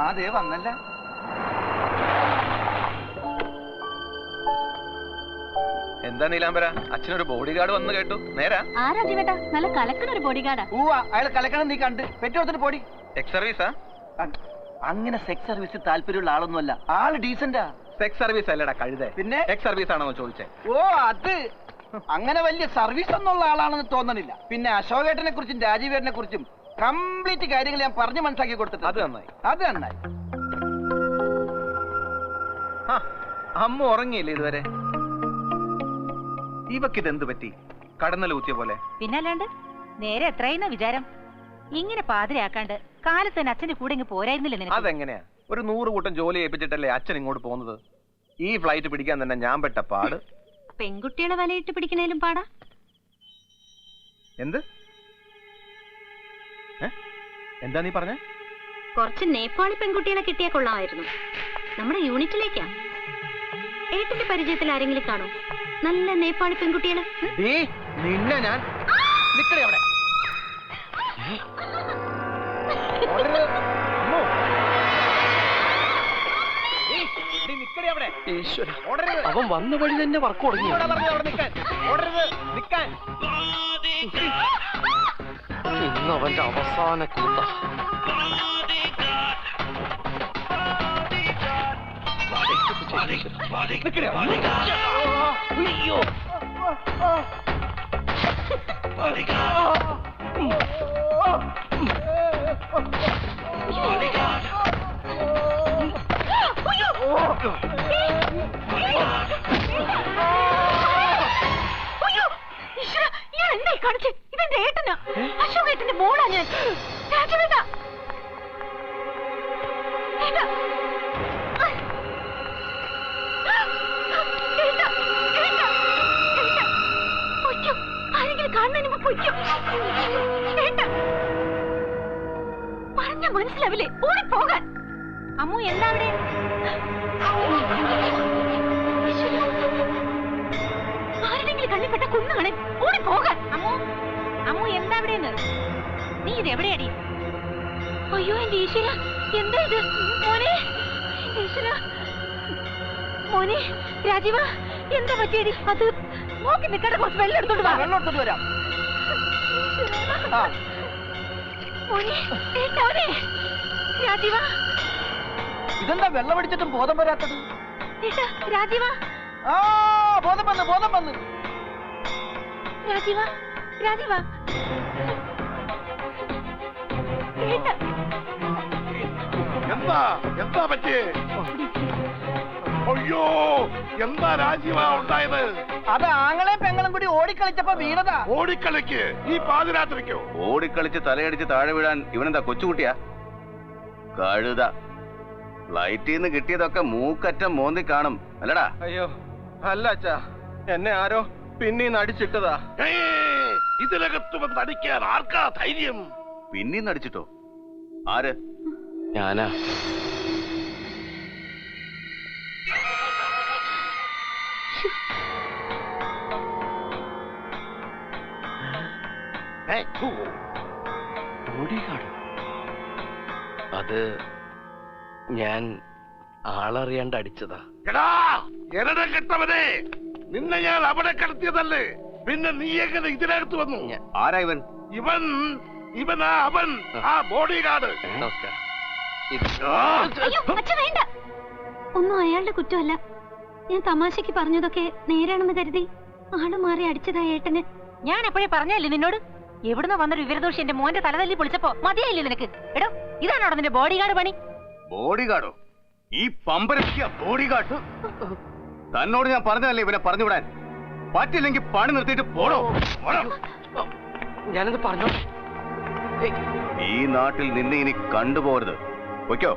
അതെ വന്നല്ല. എന്താ നീലാംബര, അച്ഛനൊരു ബോഡി ഗാർഡ് വന്ന് കേട്ടു. നേരാ? ആരാ ജീവേട്ടാ? നല്ല കലക്കണ ഒരു ബോഡി ഗാർഡാ. അയാൾ കലക്കണം നീ കണ്ട് പെറ്റോടത്തിന് പോടി. എക്സ് സർവീസാ? അങ്ങനെ സെക്സ് സർവീസ് താല്പര്യമുള്ള ആളൊന്നുമല്ല. ആള് ഡീസന്റാ. സെക്സ് സർവീസ് അല്ലടാ കഴുത. പിന്നെ എക്സ് സർവീസ് ആണോ ചോദിച്ചേ? ഓ അത് അങ്ങനെ വലിയ സർവീസ് ഒന്നുള്ള ആളാണെന്ന് തോന്നണില്ല. പിന്നെ അശോകേട്ടനെ കുറിച്ചും രാജീവേട്ടനെ കുറിച്ചും കംപ്ലീറ്റ് കാര്യങ്ങൾ ഞാൻ പറഞ്ഞു മനസ്സിലാക്കി കൊടുത്തിട്ട്. അത് നന്നായി, അത് നന്നായി. അമ്മ ഉറങ്ങിയില്ലേ ഇതുവരെ? ഇവക്കിതെന്ത് പറ്റി? കടന്നലൂത്തിയ പോലെ. പിന്നല്ലാണ്ട് നേരെ എത്രയെന്ന വിചാരം? ഇങ്ങനെ പാതിരയാക്കാണ്ട് കാലത്ത് തന്നെ അച്ഛന്റെ കൂടെ ഇങ്ങ് പോരായിരുന്നില്ല നിനക്ക്? അതെങ്ങനെയാ? ഒരു 100 കൂട്ടം ജോലി ഏൽപ്പിച്ചിട്ടല്ലേ അച്ഛൻ ഇങ്ങോട്ട് പോകുന്നത്. ഈ ഫ്ലൈറ്റ് പിടിക്കാൻ തന്നെ ഞാൻ പെട്ട പാട്. പെൺകുട്ടികളെ വലയിട്ട് പിടിക്കണേലും പാടാ. എന്ത്? എന്താ നീ പറഞ്ഞേ? കുറച്ച് നേപ്പാളി പെൺകുട്ടികളെ കിട്ടിയാ കൊള്ളാമായിരുന്നു. നമ്മുടെ യൂണിറ്റിലേക്കാ. ഏട്ടന്റെ പരിചയത്തിൽ ആരെങ്കിലും കാണോ നല്ല നേപ്പാളി പെൺകുട്ടികള്? നിന്നെ ഞാൻ അവിടെ. അവൻ വന്ന വഴി തന്നെ വർക്ക് തുടങ്ങി. ഇന്ന് അവന്റെ അവസാന കൂട്ട. എന്തായി കാണിച്ചേ? ഇതെന്റെ ഏട്ടനാ, അശോകേട്ടന്റെ മോളാ ഞാൻ. രാജവേട്ട ആരെങ്കിലും കാണുന്നതിന് മുമ്പ് പൊയ്ക്കോ. പറഞ്ഞ മനസ്സിലാവില്ലേ? ഓടിപ്പോകാൻ. അമ്മു എന്താ അവിടെ? ആരുടെങ്കിലും കണ്ണിപ്പെട്ട കുന്നുകളെ ഓടിപ്പോകാൻ. അമ്മു അമ്മു എന്താ അവിടെയെന്ന്? നീ ഇത് എവിടെയാടി? അയ്യോ എന്റെ ഈശ്വര, എന്താ ഇത്? മോനെ ഈശ്വര, മോനെ രാജീവ, എന്താ പറ്റിയടി? അത് നോക്കി നിൽക്കട്ടെ, കുറച്ച് വെള്ളം എടുത്തോണ്ട് വാ. വെള്ളം എടുത്തോണ്ട് വരാം. മോനെ മോനെ രാജീവ, ഇതെന്താ വെള്ളം അടിച്ചിട്ടും ബോധം വരാത്തത്? രാജീവ, ബോധം വന്ന് ബോധം വന്ന്. രാജീവ രാജീവ, എന്താ എന്താ പറ്റിയേ? അയ്യോ, എന്താ രാജീവ ഉണ്ടായത്? അത് ആങ്ങളെ പെങ്ങളും കൂടി ഓടിക്കളിച്ചപ്പോ വീണതാ. ഓടിക്കളിക്ക് ഈ പാതിരാത്രിക്കോ? ഓടിക്കളിച്ച് തലയടിച്ച് താഴെ വീഴാൻ ഇവനെന്താ കൊച്ചുകുട്ടിയാ? കഴുത. ഫ്ലൈറ്റിൽ നിന്ന് കിട്ടിയതൊക്കെ മൂക്കറ്റം മോന്തി കാണും അല്ലടാ? അയ്യോ അല്ല അച്ഛാ, എന്നെ ആരോ പിന്നീന്ന് അടിച്ചിട്ടതാ. ഇതിനകത്ത് വന്ന് അടിക്കാൻ ആർക്കാ ധൈര്യം? പിന്നീന്ന് അടിച്ചിട്ടോ? ആര്? ഞാനാ. അത് ഞാൻ ആളറിയാണ്ട് അടിച്ചതാ. എടാ എരടം കെട്ടവനെ, നിന്നെ ഞാൻ അവിടെ കിടത്തിയതല്ലേ, പിന്നെ നീ എങ്ങനെ ഇതിനകത്ത് വന്നു? ആരാ ഇവൻ? ഇവനാ അവൻ, ആ ബോഡി ഗാർഡ്. നമസ്കാരം. വേണ്ട, ഒന്നും അയാളുടെ കുറ്റമല്ല. ഞാൻ തമാശക്ക് പറഞ്ഞതൊക്കെ നേരാണെന്ന് കരുതി ആള് മാറി അടിച്ചതാ ഏട്ടന്. ഞാൻ എപ്പോഴേ പറഞ്ഞല്ലേ നിന്നോട്? എവിടുന്ന് വന്നൊരു വിവരദോഷി എന്റെ മോന്റെ തലതല്ലി പൊളിച്ചപ്പോ മതിയായില്ലേ നിനക്ക്? എടോ, ഇതാണോ നിന്റെ ബോഡി ഗാർഡ് പണി? ബോഡി ഗാർഡോ? ഈ പമ്പരക്കിയ ബോഡി ഗാർഡ്? തന്നോട് ഞാൻ പറഞ്ഞതല്ലേ ഇവനെ പറഞ്ഞുവിടാൻ. പറ്റില്ലെങ്കിൽ പണി നിർത്തിയിട്ട് പോടോ. ഞാനത് പറഞ്ഞോട്ടെ. ഈ നാട്ടിൽ നിന്നെ ഇനി കണ്ടുപോകരുത്. പൊയ്ക്കോ.